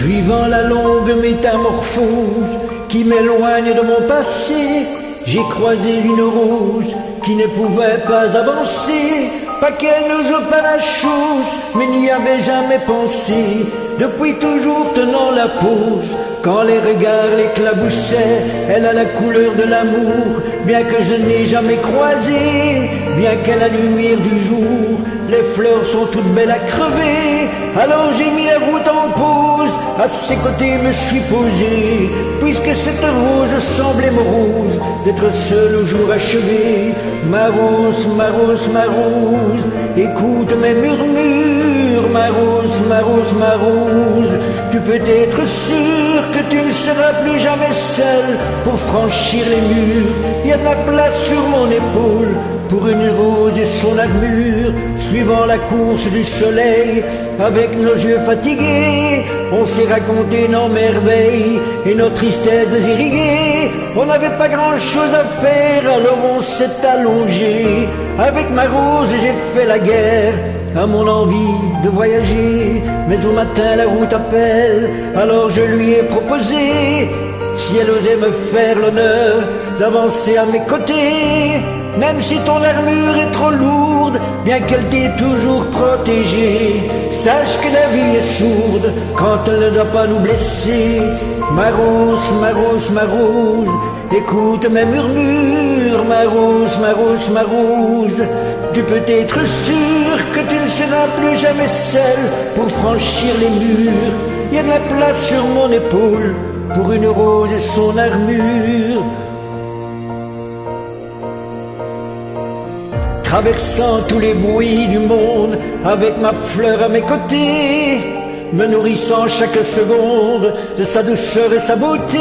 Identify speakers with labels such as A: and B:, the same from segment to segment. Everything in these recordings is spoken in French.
A: Suivant la longue métamorphose qui m'éloigne de mon passé, j'ai croisé une rose qui ne pouvait pas avancer. Pas qu'elle n'ose pas la chose, mais n'y avait jamais pensé. Depuis toujours tenant la pose, quand les regards l'éclaboussaient, elle a la couleur de l'amour, bien que je n'ai jamais croisé. Bien qu'à la lumière du jour, les fleurs sont toutes belles à crever. Alors j'ai mis la route en pause, à ses côtés me suis posé, puisque cette rose semblait morose d'être seule au jour achevé. Ma rose, ma rose, ma rose, écoute mes murmures. Ma rose, ma rose, ma rose, tu peux être sûr que tu ne seras plus jamais seule pour franchir les murs. Il y a de la place sur mon épaule pour une rose et son armure. Suivant la course du soleil, avec nos yeux fatigués, on s'est raconté nos merveilles et nos tristesses irriguées. On n'avait pas grand chose à faire, alors on s'est allongé. Avec ma rose j'ai fait la guerre à mon envie de voyager. Mais au matin la route appelle, alors je lui ai proposé, si elle osait me faire l'honneur d'avancer à mes côtés. Même si ton armure est trop lourde, bien qu'elle t'ait toujours protégée, sache que la vie est sourde quand elle ne doit pas nous blesser. Ma rose, ma rose, ma rose, écoute mes murmures. Ma rose, ma rose, ma rose, tu peux être sûr que tu ne seras plus jamais seule pour franchir les murs. Il y a de la place sur mon épaule pour une rose et son armure. Traversant tous les bruits du monde, avec ma fleur à mes côtés, me nourrissant chaque seconde de sa douceur et sa beauté,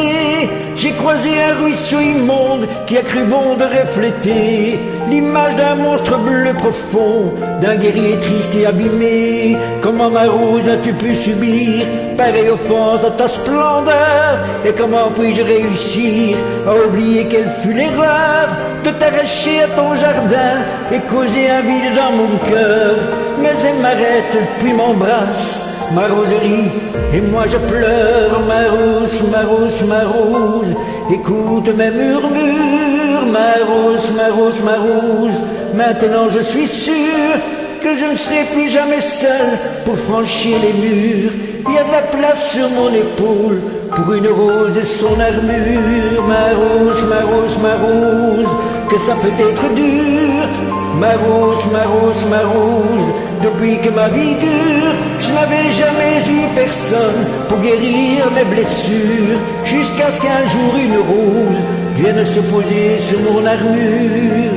A: j'ai croisé un ruisseau immonde qui a cru bon de refléter l'image d'un monstre bleu profond, d'un guerrier triste et abîmé. Comment ma rose as-tu pu subir pareille offense à ta splendeur? Et comment puis-je réussir à oublier quelle fut l'erreur de t'arracher à ton jardin et causer un vide dans mon cœur? Mais elle m'arrête puis m'embrasse, ma roserie, et moi je pleure. Ma rose, ma rose, ma rose, écoute mes murmures. Ma rose, ma rose, ma rose, maintenant je suis sûr que je ne serai plus jamais seule pour franchir les murs. Il y a de la place sur mon épaule pour une rose et son armure. Ma rose, ma rose, ma rose, que ça peut être dur. Ma rose, ma rose, ma rose, depuis que ma vie dure, je n'avais jamais eu personne pour guérir mes blessures, jusqu'à ce qu'un jour une rose vienne se poser sur mon armure.